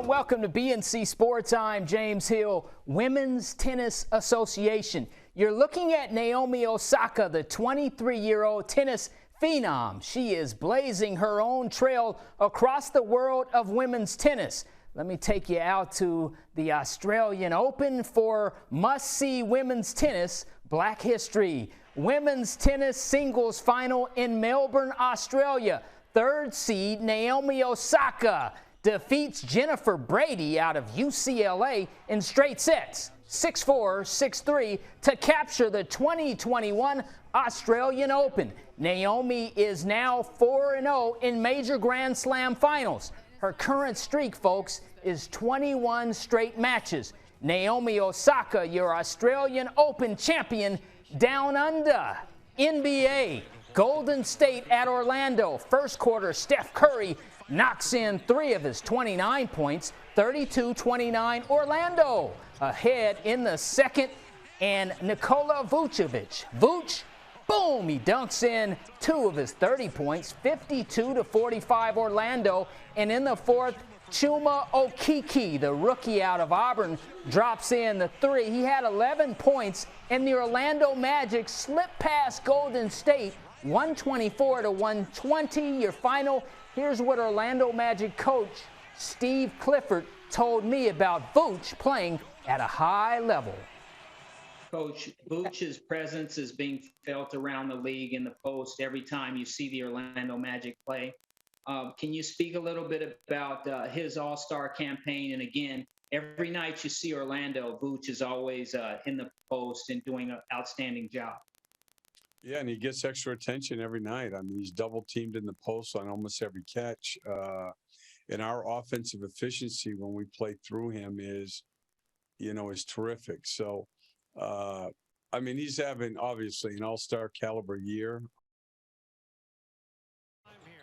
and welcome to BNC Sports. I'm James Hill. Women's Tennis Association. You're looking at Naomi Osaka, the 23-year-old tennis phenom. She is blazing her own trail across the world of women's tennis. Let me take you out to the Australian Open for must-see women's tennis, Black History. Women's tennis singles final in Melbourne, Australia. Third seed Naomi Osaka defeats Jennifer Brady out of UCLA in straight sets, 6-4, 6-3, to capture the 2021 Australian Open. Naomi is now 4-0 in major Grand Slam finals. Her current streak, folks, is 21 straight matches. Naomi Osaka, your Australian Open champion, down under. NBA, Golden State at Orlando. First quarter, Steph Curry knocks in 3 of his 29 points, 32-29 Orlando. Ahead in the second, and Nikola Vucevic. Vuce, boom, he dunks in 2 of his 30 points, 52-45 Orlando. And in the fourth, Chuma Okeke, the rookie out of Auburn, drops in the 3. He had 11 points, and the Orlando Magic slipped past Golden State, 124-120. Your final. Here's what Orlando Magic coach Steve Clifford told me about Vooch playing at a high level. Coach, Vooch's presence is being felt around the league in the post every time you see the Orlando Magic play. Can you speak a little bit about his all-star campaign? And again, every night you see Orlando, Vooch is always in the post and doing an outstanding job. Yeah, and he gets extra attention every night. I mean, he's double-teamed in the post on almost every catch. And our offensive efficiency when we play through him is terrific. So, I mean, he's having, obviously, an all-star caliber year.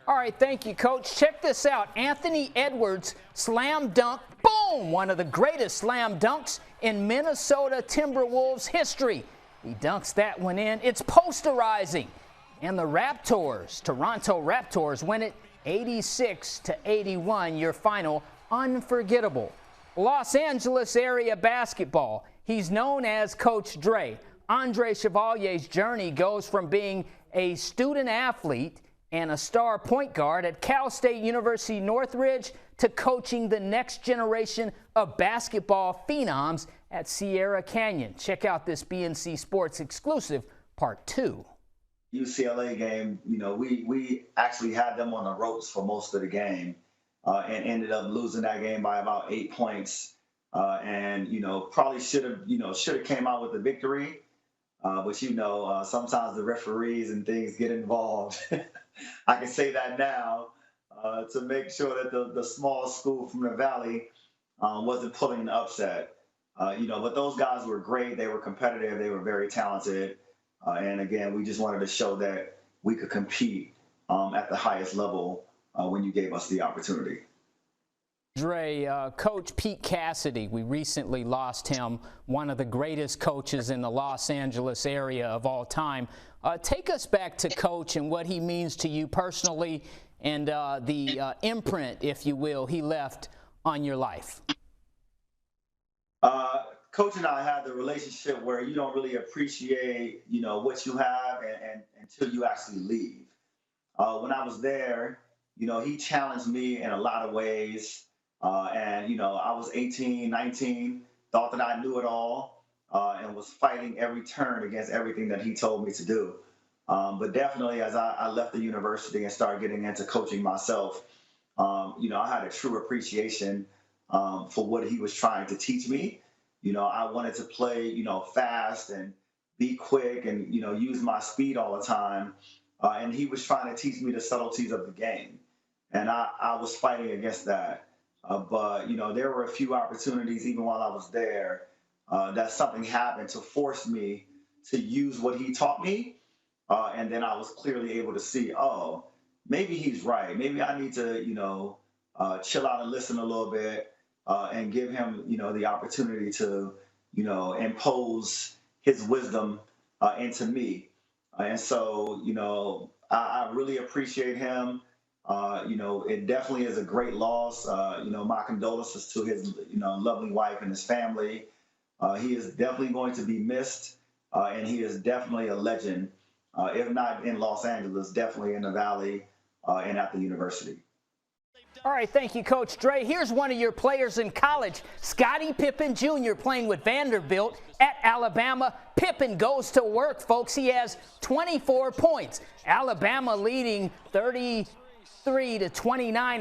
All right, thank you, Coach. Check this out. Anthony Edwards slam dunk, boom, one of the greatest slam dunks in Minnesota Timberwolves history. He dunks that one in. It's posterizing. And the Raptors, Toronto Raptors, win it 86-81. Your final, unforgettable. Los Angeles area basketball. He's known as Coach Dre. Andre Chevalier's journey goes from being a student athlete and a star point guard at Cal State University Northridge to coaching the next generation of basketball phenoms at Sierra Canyon. Check out this BNC Sports exclusive, part 2. UCLA game, we actually had them on the ropes for most of the game and ended up losing that game by about 8 points. And probably should have came out with a victory. But sometimes the referees and things get involved. I can say that now to make sure that the small school from the Valley wasn't pulling an upset. But those guys were great. They were competitive. They were very talented. And again, we just wanted to show that we could compete at the highest level when you gave us the opportunity. Dre, Coach Pete Cassidy, we recently lost him, one of the greatest coaches in the Los Angeles area of all time. Take us back to Coach and what he means to you personally and the imprint, if you will, he left on your life. Coach and I had the relationship where you don't really appreciate, what you have and until you actually leave. When I was there, he challenged me in a lot of ways. And I was 18, 19, thought that I knew it all, and was fighting every turn against everything that he told me to do. But definitely as I left the university and started getting into coaching myself, I had a true appreciation for what he was trying to teach me. I wanted to play, fast and be quick and, use my speed all the time. And he was trying to teach me the subtleties of the game. And I was fighting against that. But there were a few opportunities, even while I was there, that something happened to force me to use what he taught me. And then I was clearly able to see, oh, maybe he's right. Maybe I need to, chill out and listen a little bit and give him, the opportunity to, impose his wisdom into me. And so, I really appreciate him. It definitely is a great loss. My condolences to his, lovely wife and his family. He is definitely going to be missed, and he is definitely a legend, if not in Los Angeles, definitely in the Valley and at the university. All right, thank you, Coach Dre. Here's one of your players in college, Scottie Pippen Jr., playing with Vanderbilt at Alabama. Pippen goes to work, folks. He has 24 points. Alabama leading 33-29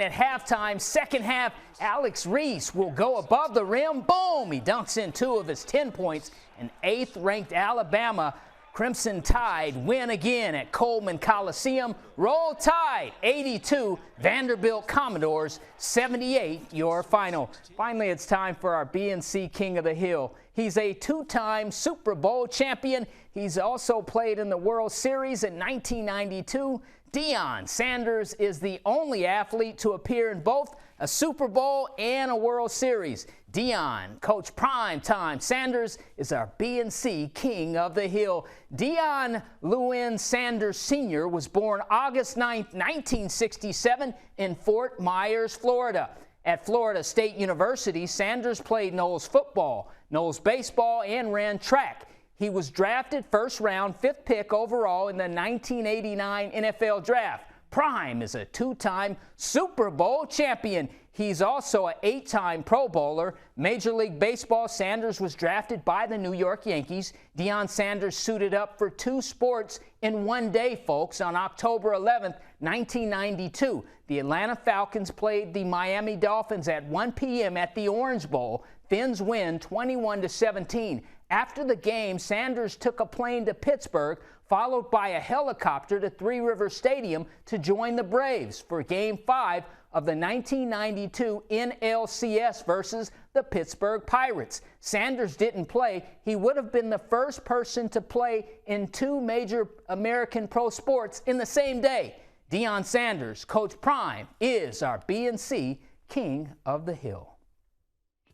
at halftime. Second half, Alex Reese will go above the rim. Boom! He dunks in 2 of his 10 points. And 8th-ranked Alabama Crimson Tide win again at Coleman Coliseum. Roll Tide 82, Vanderbilt Commodores 78, your final. Finally, it's time for our BNC King of the Hill. He's a 2-time Super Bowl champion. He's also played in the World Series in 1992. Deion Sanders is the only athlete to appear in both a Super Bowl and a World Series. Deion, Coach Primetime Sanders, is our BNC King of the Hill. Deion Lewin Sanders Sr. was born August 9, 1967 in Fort Myers, Florida. At Florida State University, Sanders played Noles football, Noles baseball, and ran track. He was drafted first round, 5th pick overall in the 1989 NFL Draft. Prime is a 2-time Super Bowl champion. He's also an 8-time Pro Bowler. Major League Baseball, Sanders was drafted by the New York Yankees. Deion Sanders suited up for 2 sports in one day, folks, on October 11th, 1992. The Atlanta Falcons played the Miami Dolphins at 1 p.m. at the Orange Bowl. Fins win 21-17. After the game, Sanders took a plane to Pittsburgh, followed by a helicopter to Three Rivers Stadium to join the Braves for Game 5 of the 1992 NLCS versus the Pittsburgh Pirates. Sanders didn't play. He would have been the first person to play in 2 major American pro sports in the same day. Deion Sanders, Coach Prime, is our BNC King of the Hill.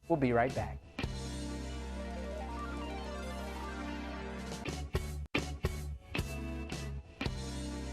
We'll be right back.